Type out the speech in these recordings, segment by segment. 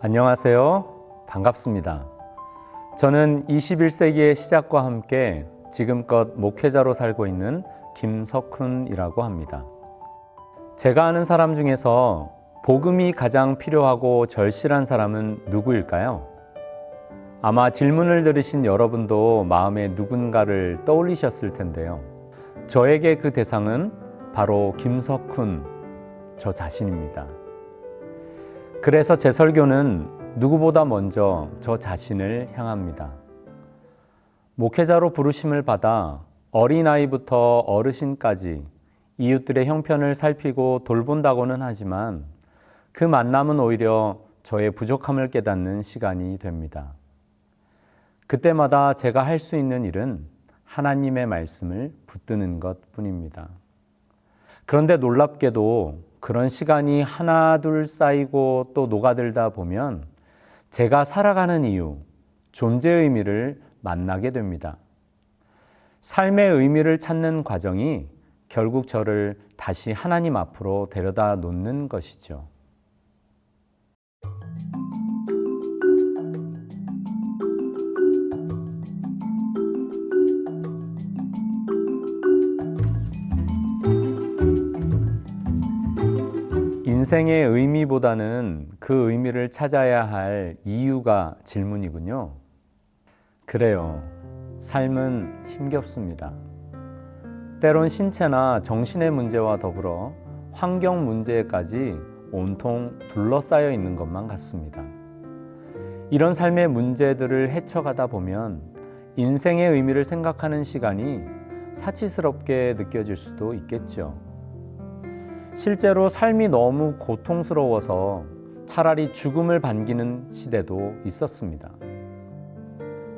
안녕하세요. 반갑습니다. 저는 21세기의 시작과 함께 지금껏 목회자로 살고 있는 김석훈이라고 합니다. 제가 아는 사람 중에서 복음이 가장 필요하고 절실한 사람은 누구일까요? 아마 질문을 들으신 여러분도 마음에 누군가를 떠올리셨을 텐데요. 저에게 그 대상은 바로 김석훈, 저 자신입니다. 그래서 제 설교는 누구보다 먼저 저 자신을 향합니다. 목회자로 부르심을 받아 어린아이부터 어르신까지 이웃들의 형편을 살피고 돌본다고는 하지만 그 만남은 오히려 저의 부족함을 깨닫는 시간이 됩니다. 그때마다 제가 할 수 있는 일은 하나님의 말씀을 붙드는 것뿐입니다. 그런데 놀랍게도 그런 시간이 하나 둘 쌓이고 또 녹아들다 보면 제가 살아가는 이유, 존재의 의미를 만나게 됩니다. 삶의 의미를 찾는 과정이 결국 저를 다시 하나님 앞으로 데려다 놓는 것이죠. 인생의 의미보다는 그 의미를 찾아야 할 이유가 질문이군요. 그래요. 삶은 힘겹습니다. 때론 신체나 정신의 문제와 더불어 환경 문제까지 온통 둘러싸여 있는 것만 같습니다. 이런 삶의 문제들을 헤쳐가다 보면 인생의 의미를 생각하는 시간이 사치스럽게 느껴질 수도 있겠죠. 실제로 삶이 너무 고통스러워서 차라리 죽음을 반기는 시대도 있었습니다.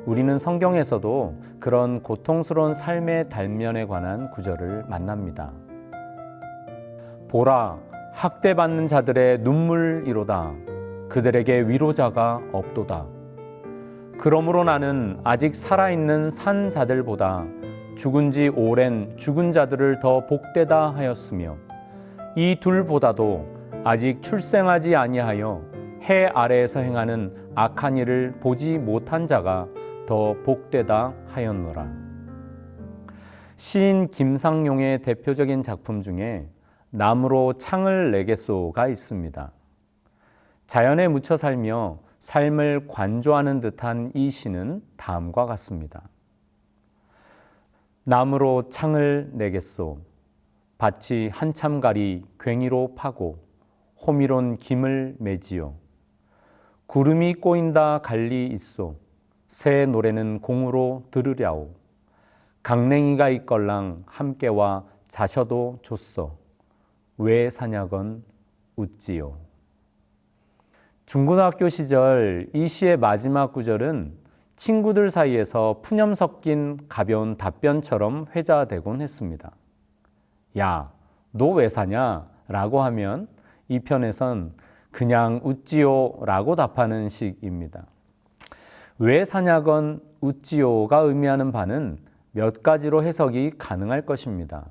우리는 성경에서도 그런 고통스러운 삶의 단면에 관한 구절을 만납니다. 보라, 학대받는 자들의 눈물이로다. 그들에게 위로자가 없도다. 그러므로 나는 아직 살아있는 산 자들보다 죽은 지 오랜 죽은 자들을 더 복되다 하였으며 이 둘보다도 아직 출생하지 아니하여 해 아래에서 행하는 악한 일을 보지 못한 자가 더 복되다 하였노라. 시인 김상용의 대표적인 작품 중에 나무로 창을 내겠소가 있습니다. 자연에 묻혀 살며 삶을 관조하는 듯한 이 시는 다음과 같습니다. 나무로 창을 내겠소. 밭이 한참 가리 괭이로 파고 호미론 김을 매지요. 구름이 꼬인다 갈리 있소. 새 노래는 공으로 들으랴오. 강냉이가 있걸랑 함께와 자셔도 좋소. 왜 사냐건 웃지요. 중고등학교 시절 이 시의 마지막 구절은 친구들 사이에서 푸념 섞인 가벼운 답변처럼 회자되곤 했습니다. 야, 너 왜 사냐? 라고 하면 이 편에선 그냥 웃지요 라고 답하는 식입니다. 왜 사냐건 웃지요가 의미하는 바는 몇 가지로 해석이 가능할 것입니다.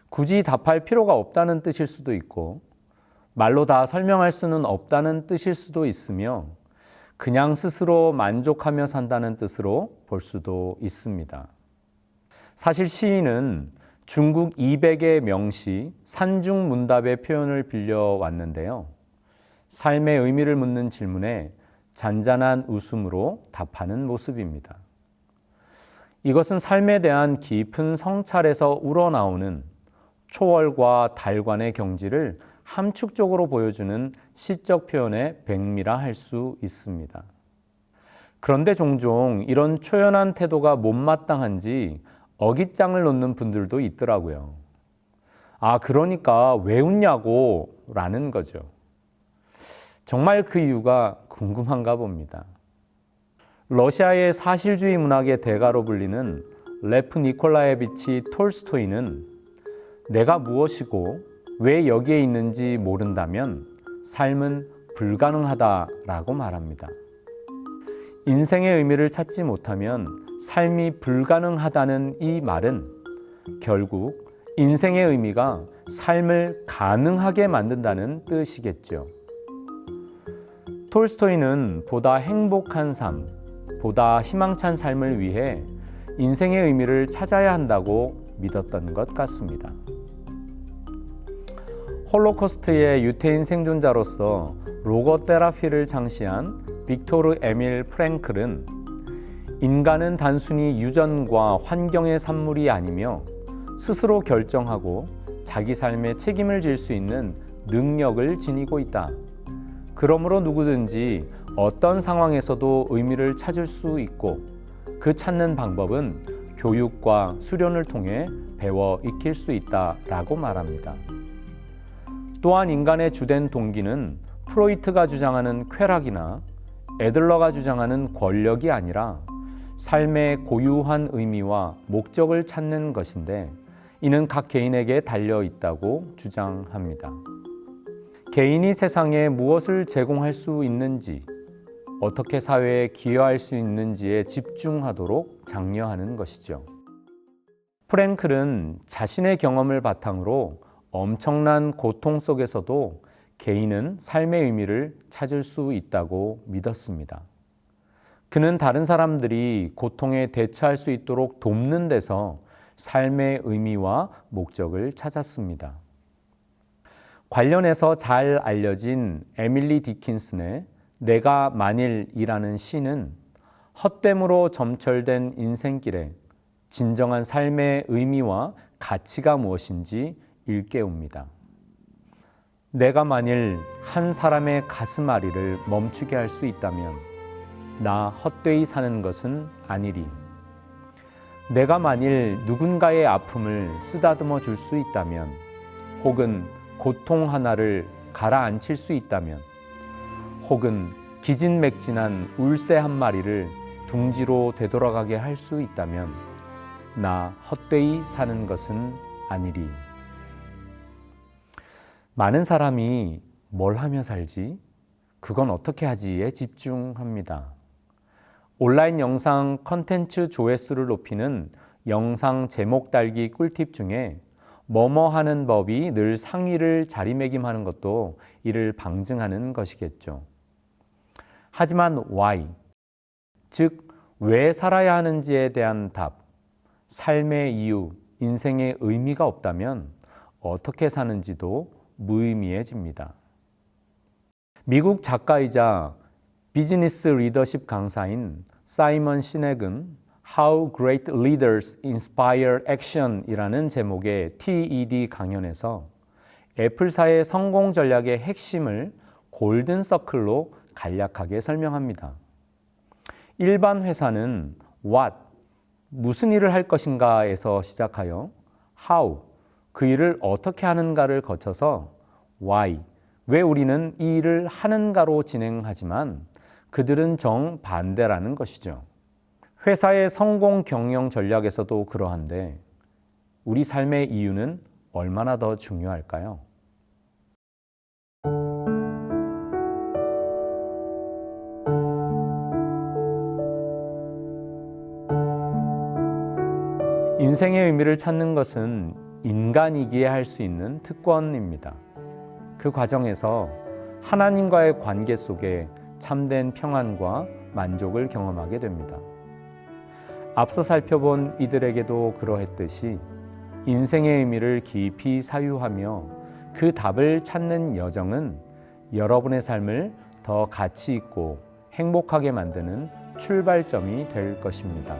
굳이 답할 필요가 없다는 뜻일 수도 있고 말로 다 설명할 수는 없다는 뜻일 수도 있으며 그냥 스스로 만족하며 산다는 뜻으로 볼 수도 있습니다. 사실 시인은 중국 200의 명시 산중문답의 표현을 빌려왔는데요. 삶의 의미를 묻는 질문에 잔잔한 웃음으로 답하는 모습입니다. 이것은 삶에 대한 깊은 성찰에서 우러나오는 초월과 달관의 경지를 함축적으로 보여주는 시적 표현의 백미라 할 수 있습니다. 그런데 종종 이런 초연한 태도가 못마땅한지 어깃장을 놓는 분들도 있더라고요. 아, 그러니까 왜 웃냐고 라는 거죠. 정말 그 이유가 궁금한가 봅니다. 러시아의 사실주의 문학의 대가로 불리는 레프 니콜라예비치 톨스토이는 내가 무엇이고 왜 여기에 있는지 모른다면 삶은 불가능하다라고 말합니다. 인생의 의미를 찾지 못하면 삶이 불가능하다는 이 말은 결국 인생의 의미가 삶을 가능하게 만든다는 뜻이겠죠. 톨스토이는 보다 행복한 삶, 보다 희망찬 삶을 위해 인생의 의미를 찾아야 한다고 믿었던 것 같습니다. 홀로코스트의 유태인 생존자로서 로고테라피를 창시한 빅토르 에밀 프랭클은 인간은 단순히 유전과 환경의 산물이 아니며 스스로 결정하고 자기 삶에 책임을 질 수 있는 능력을 지니고 있다. 그러므로 누구든지 어떤 상황에서도 의미를 찾을 수 있고 그 찾는 방법은 교육과 수련을 통해 배워 익힐 수 있다라고 말합니다. 또한 인간의 주된 동기는 프로이트가 주장하는 쾌락이나 애들러가 주장하는 권력이 아니라 삶의 고유한 의미와 목적을 찾는 것인데 이는 각 개인에게 달려 있다고 주장합니다. 개인이 세상에 무엇을 제공할 수 있는지, 어떻게 사회에 기여할 수 있는지에 집중하도록 장려하는 것이죠. 프랭클은 자신의 경험을 바탕으로 엄청난 고통 속에서도 개인은 삶의 의미를 찾을 수 있다고 믿었습니다. 그는 다른 사람들이 고통에 대처할 수 있도록 돕는 데서 삶의 의미와 목적을 찾았습니다. 관련해서 잘 알려진 에밀리 디킨슨의 내가 만일이라는 시는 헛됨으로 점철된 인생길에 진정한 삶의 의미와 가치가 무엇인지 일깨웁니다. 내가 만일 한 사람의 가슴앓이를 멈추게 할 수 있다면 나 헛되이 사는 것은 아니리. 내가 만일 누군가의 아픔을 쓰다듬어 줄 수 있다면 혹은 고통 하나를 가라앉힐 수 있다면 혹은 기진맥진한 울새 한 마리를 둥지로 되돌아가게 할 수 있다면 나 헛되이 사는 것은 아니리. 많은 사람이 뭘 하며 살지? 그건 어떻게 하지에 집중합니다. 온라인 영상 컨텐츠 조회수를 높이는 영상 제목 달기 꿀팁 중에 뭐뭐 하는 법이 늘 상위를 자리매김하는 것도 이를 방증하는 것이겠죠. 하지만 why, 즉 왜 살아야 하는지에 대한 답, 삶의 이유, 인생의 의미가 없다면 어떻게 사는지도 무의미해집니다. 미국 작가이자 비즈니스 리더십 강사인 사이먼 시넥은 How Great Leaders Inspire Action이라는 제목의 TED 강연에서 애플사의 성공 전략의 핵심을 골든 서클로 간략하게 설명합니다. 일반 회사는 What, 무슨 일을 할 것인가에서 시작하여 How, 그 일을 어떻게 하는가를 거쳐서 Why, 왜 우리는 이 일을 하는가로 진행하지만 그들은 정반대라는 것이죠. 회사의 성공 경영 전략에서도 그러한데 우리 삶의 이유는 얼마나 더 중요할까요? 인생의 의미를 찾는 것은 인간이기에 할 수 있는 특권입니다. 그 과정에서 하나님과의 관계 속에 참된 평안과 만족을 경험하게 됩니다. 앞서 살펴본 이들에게도 그러했듯이 인생의 의미를 깊이 사유하며 그 답을 찾는 여정은 여러분의 삶을 더 가치 있고 행복하게 만드는 출발점이 될 것입니다.